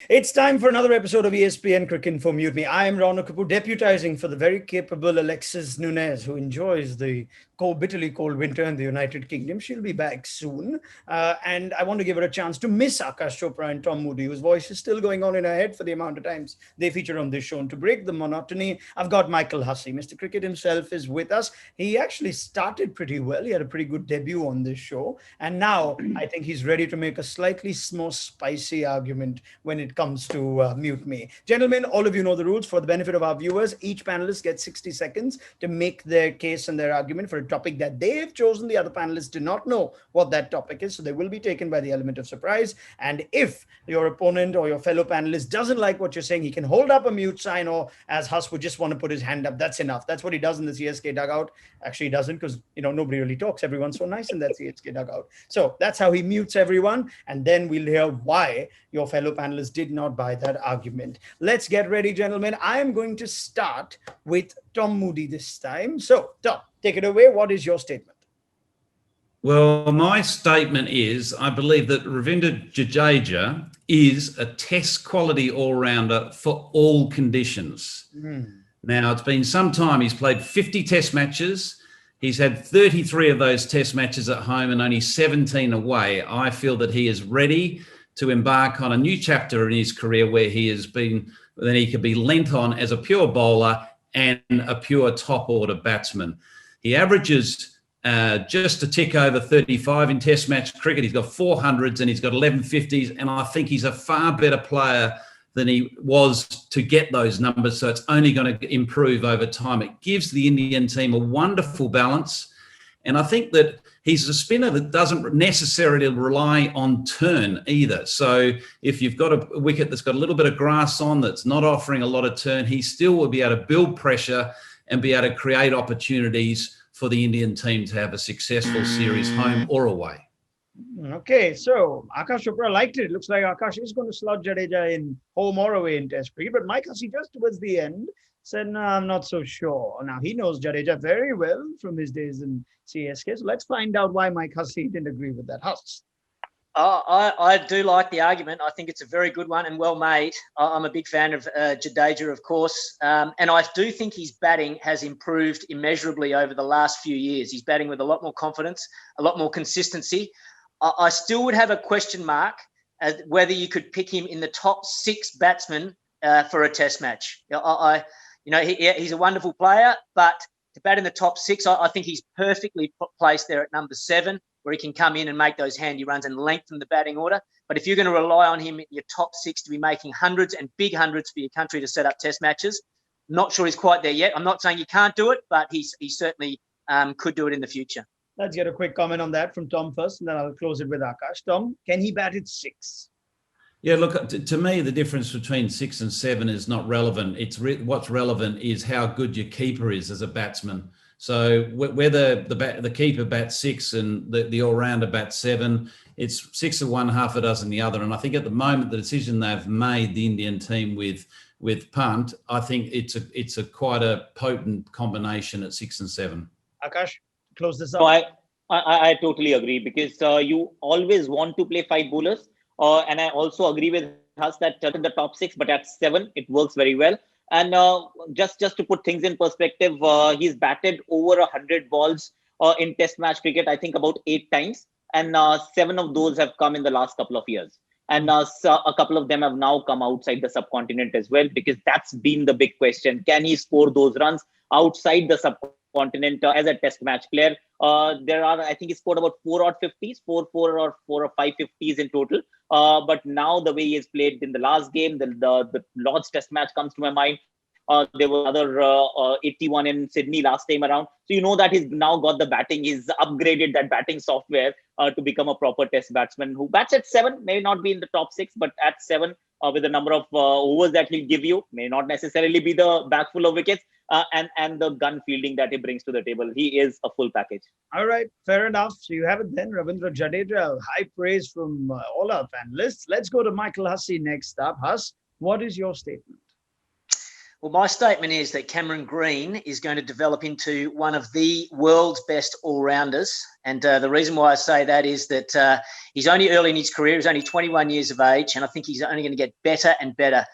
It's time for another episode of ESPN Cricinfo Mute Me. I am Rana Kapoor, deputizing for the very capable Alexis Nunez, who enjoys the bitterly cold winter in the United Kingdom. She'll be back soon. And I want to give her a chance to miss Aakash Chopra and Tom Moody, whose voice is still going on in her head for the amount of times they feature on this show. And to break the monotony, I've got Michael Hussey. Mr. Cricket himself is with us. He actually started pretty well. He had a pretty good debut on this show. And now I think he's ready to make a slightly more spicy argument when it comes to Mute Me. Gentlemen, all of you know the rules. For the benefit of our viewers, each panelist gets 60 seconds to make their case and their argument for a topic that they've chosen. The other panelists do not know what that topic is, so they will be taken by the element of surprise. And if your opponent or your fellow panelist doesn't like what you're saying, he can hold up a mute sign, or as Huss would just want to put his hand up. That's enough. That's what he does in the CSK dugout. Actually, he doesn't, because nobody really talks. Everyone's so nice in that CSK dugout. So that's how he mutes everyone, and then we'll hear why your fellow panelists did not buy that argument. Let's get ready, gentlemen. I am going to start with Tom Moody this time. So, Tom, take it away. What is your statement? Well, my statement is I believe that Ravindra Jadeja is a test quality all-rounder for all conditions. Now, it's been some time. He's played 50 test matches. He's had 33 of those test matches at home and only 17 away. I feel that he is ready to embark on a new chapter in his career where he could be lent on as a pure bowler and a pure top order batsman. He averages just a tick over 35 in test match cricket. He's got 400s and he's got 11 50s. And I think he's a far better player than he was to get those numbers. So it's only going to improve over time. It gives the Indian team a wonderful balance. And I think that he's a spinner that doesn't necessarily rely on turn either. So if you've got a wicket that's got a little bit of grass on, that's not offering a lot of turn, he still will be able to build pressure and be able to create opportunities for the Indian team to have a successful series home or away. Okay, so Aakash Chopra liked it. Looks like Aakash is going to slot Jadeja in home or away in Test cricket. But Mike Hussey, just towards the end, said, no, I'm not so sure. Now, he knows Jadeja very well from his days in CSK. So let's find out why Mike Hussey didn't agree with that. Huss. I do like the argument. I think it's a very good one and well made. I'm a big fan of Jadeja, of course. And I do think his batting has improved immeasurably over the last few years. He's batting with a lot more confidence, a lot more consistency. I still would have a question mark as whether you could pick him in the top 6 batsmen for a test match. He's a wonderful player, but to bat in the top 6, I think he's perfectly placed there at number 7, where he can come in and make those handy runs and lengthen the batting order. But if you're going to rely on him in your top 6 to be making hundreds and big hundreds for your country to set up test matches, not sure he's quite there yet. I'm not saying he can't do it, but he certainly could do it in the future. Let's get a quick comment on that from Tom first, and then I'll close it with Aakash. Tom, can he bat at 6? Yeah, look, to me, the difference between 6 and 7 is not relevant. What's relevant is how good your keeper is as a batsman. So whether the keeper bats 6 and the all-rounder bats 7, it's 6 of one, half a dozen the other. And I think at the moment, the decision they've made, the Indian team with punt, I think it's a quite a potent combination at 6 and 7. Aakash, close this up. So I totally agree, because you always want to play 5 bowlers. And I also agree with us that in the top 6, but at 7, it works very well. And just to put things in perspective, he's batted over 100 balls in Test match cricket, I think about 8 times. And 7 of those have come in the last couple of years. And so a couple of them have now come outside the subcontinent as well, because that's been the big question. Can he score those runs outside the subcontinent as a Test match player? I think he scored about 4 odd 50s, 4 or 5 50s in total. But now the way he has played in the last game, the Lord's Test match comes to my mind. There were other 81 in Sydney last time around. So you know that he's now got the batting. He's upgraded that batting software to become a proper Test batsman who bats at 7, may not be in the top 6, but at 7 with the number of overs that he'll give you, may not necessarily be the bag full of wickets, and the gun fielding that he brings to the table. He is a full package. All right, fair enough. So you have it then, Ravindra Jadeja. High praise from all our panelists. Let's go to Michael Hussey next up. Huss, what is your statement? Well, my statement is that Cameron Green is going to develop into one of the world's best all-rounders. And the reason why I say that is that he's only early in his career. He's only 21 years of age, and I think he's only going to get better and better.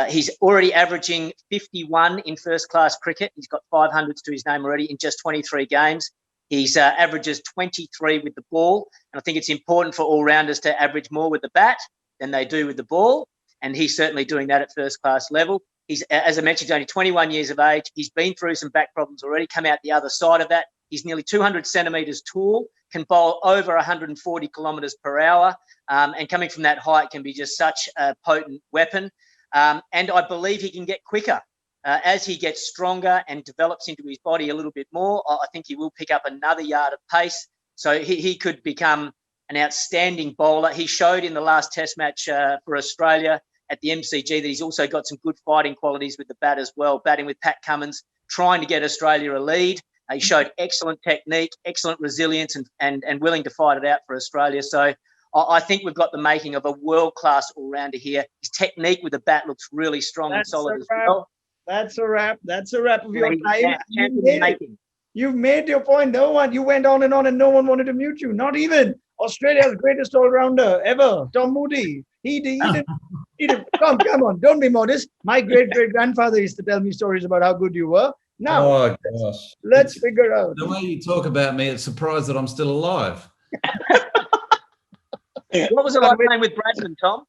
He's already averaging 51 in first-class cricket. He's got 500s to his name already in just 23 games. He's averages 23 with the ball. And I think it's important for all-rounders to average more with the bat than they do with the ball. And he's certainly doing that at first-class level. He's, as I mentioned, only 21 years of age. He's been through some back problems already, come out the other side of that. He's nearly 200 centimetres tall, can bowl over 140 kilometres per hour, and coming from that height can be just such a potent weapon. And I believe he can get quicker. As he gets stronger and develops into his body a little bit more, I think he will pick up another yard of pace. So he could become an outstanding bowler. He showed in the last Test match for Australia at the MCG that he's also got some good fighting qualities with the bat as well, batting with Pat Cummins, trying to get Australia a lead. He showed excellent technique, excellent resilience, and willing to fight it out for Australia. So I think we've got the making of a world-class all-rounder here. His technique with the bat looks really strong and solid as well. That's a wrap. That's a wrap of your time. You've made your point. No one, you went on and no one wanted to mute you. Not even Australia's greatest all-rounder ever, Tom Moody. He did. Come on, don't be modest. My great-great-grandfather used to tell me stories about how good you were. Now, let's figure out. The way you talk about me, it's surprised that I'm still alive. What was it like playing with Bradman, Tom?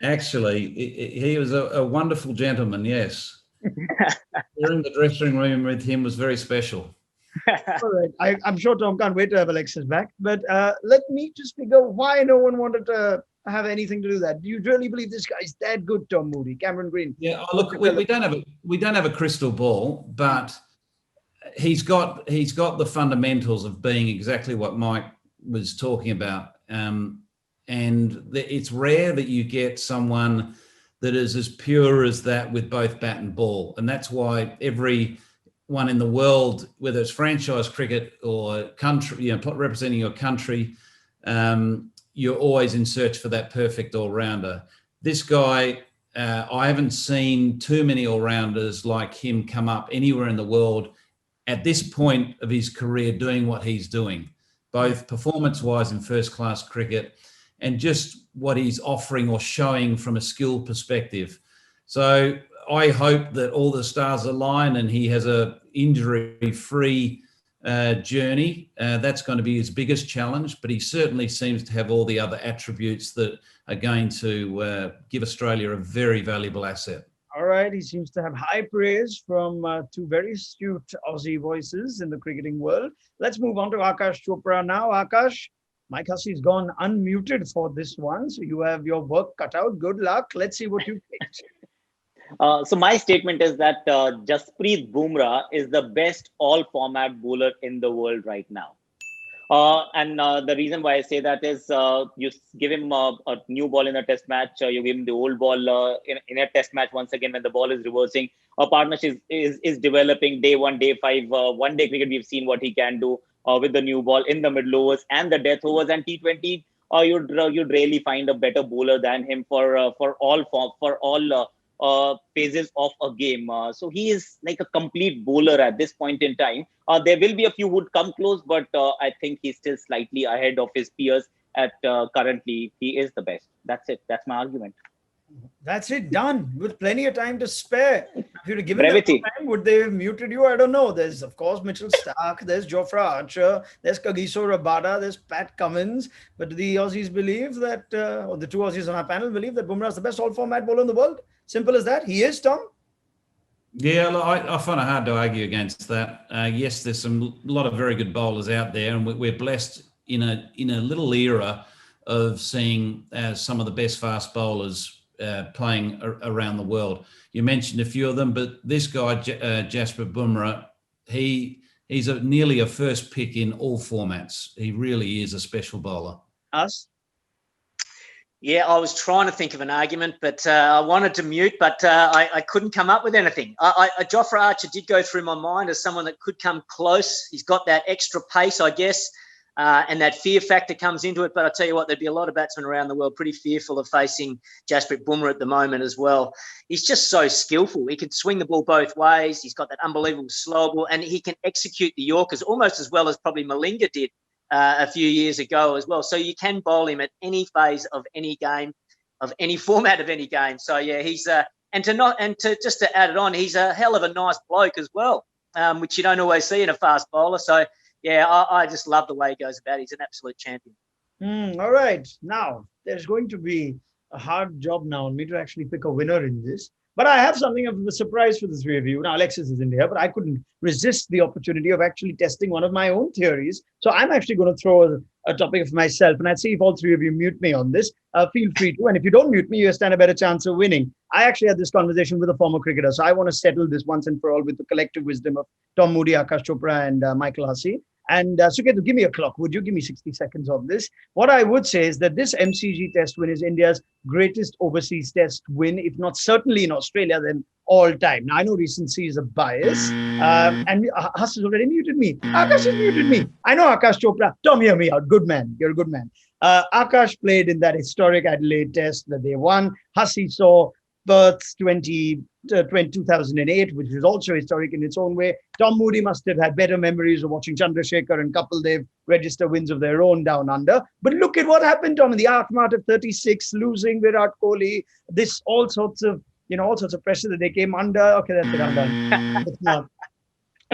Actually, he was a wonderful gentleman, yes. Sharing the dressing room with him was very special. All right. I'm sure Tom can't wait to have Alexis back. But let me just figure why no one wanted to have anything to do that. Do you really believe this guy's that good, Tom Moody, Cameron Green? Yeah, look, we don't have a crystal ball, but he's got the fundamentals of being exactly what Mike was talking about. And it's rare that you get someone that is as pure as that with both bat and ball. And that's why everyone in the world, whether it's franchise cricket or country, representing your country, you're always in search for that perfect all-rounder. This guy, I haven't seen too many all-rounders like him come up anywhere in the world at this point of his career doing what he's doing, both performance-wise in first-class cricket and just what he's offering or showing from a skill perspective. So I hope that all the stars align and he has a injury-free journey. That's going to be his biggest challenge, but he certainly seems to have all the other attributes that are going to give Australia a very valuable asset. All right, he seems to have high praise from two very astute Aussie voices in the cricketing world. Let's move on to Aakash Chopra now. Aakash, Mike Hussey's gone unmuted for this one, so you have your work cut out. Good luck. Let's see what you picked. So my statement is that JASPRIT Bumrah is the best all-format bowler in the world right now. And the reason why I say that is you give him a new ball in a test match, you give him the old ball in a test match once again when the ball is reversing. A partnership is developing day 1, day 5. One-day cricket, we've seen what he can do with the new ball in the middle overs and the death overs, and T20. You'd rarely find a better bowler than him for all phases of a game. So he is like a complete bowler at this point in time. There will be a few who would come close, but I think he's still slightly ahead of his peers at currently. He is the best. That's it. That's my argument. That's it, done. With plenty of time to spare. If you'd have given them time, would they have muted you? I don't know. There's, of course, Mitchell Starc, there's Jofra Archer, there's Kagiso Rabada, there's Pat Cummins. But do the Aussies believe that, or the two Aussies on our panel believe that Bumrah is the best all-format bowler in the world? Simple as that. He is, Tom? Yeah, look, I find it hard to argue against that. Yes, there's a lot of very good bowlers out there, and we're blessed in a little era of seeing some of the best fast bowlers playing around the world. You mentioned a few of them, but this guy, JASPRIT Bumrah, he's nearly a first pick in all formats. He really is a special bowler. Us? Yeah, I was trying to think of an argument, but I wanted to mute, but I couldn't come up with anything. Jofra Archer did go through my mind as someone that could come close. He's got that extra pace, I guess. And that fear factor comes into it. But I tell you what, there'd be a lot of batsmen around the world pretty fearful of facing JASPRIT Bumrah at the moment as well. He's just so skillful. He can swing the ball both ways. He's got that unbelievable slow ball, and he can execute the Yorkers almost as well as probably Malinga did a few years ago as well. So you can bowl him at any phase of any game, of any format of any game. So yeah, he's and to just to add it on, he's a hell of a nice bloke as well, which you don't always see in a fast bowler. So yeah, I just love the way he goes about it. He's an absolute champion. All right. Now, there's going to be a hard job now on me to actually pick a winner in this. But I have something of a surprise for the three of you. Now, Alexis is in here, but I couldn't resist the opportunity of actually testing one of my own theories. So I'm actually going to throw a topic of myself, and I'd see if all three of you mute me on this. Feel free to. And if you don't mute me, you stand a better chance of winning. I actually had this conversation with a former cricketer, so I want to settle this once and for all with the collective wisdom of Tom Moody, Aakash Chopra, and Michael Hussey. And Suketu, give me a clock. Would you give me 60 seconds of this? What I would say is that this MCG test win is India's greatest overseas test win, if not certainly in Australia, then all time. Now, I know recency is a bias. And Huss has already muted me. Aakash has muted me. I know Aakash Chopra. Tom, hear me out. Good man. You're a good man. Aakash played in that historic Adelaide test that they won. Hussey saw Perth's 2008, which is also historic in its own way. Tom Moody must have had better memories of watching Chandrasekhar and Kapil Dev register wins of their own down under. But look at what happened, Tom, in the aftermath of 36, losing Virat Kohli, this all sorts of pressure that they came under. Okay, that's it, I'm done.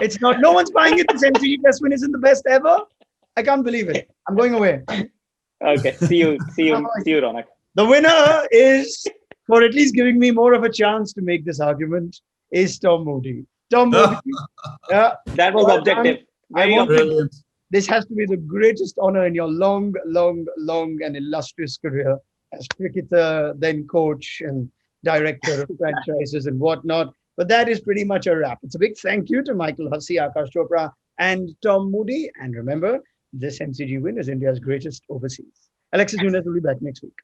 It's not. No one's buying it. This MCG test win isn't the best ever. I can't believe it. I'm going away. Okay, see you, Ronak. The winner is, for at least giving me more of a chance to make this argument, is Tom Moody. Tom Moody. That was objective. This has to be the greatest honor in your long, long, long and illustrious career as cricketer, then coach and director of franchises and whatnot. But that is pretty much a wrap. It's a big thank you to Michael Hussey, Aakash Chopra, and Tom Moody. And remember, this MCG win is India's greatest overseas. Alexis Nunes will be back next week.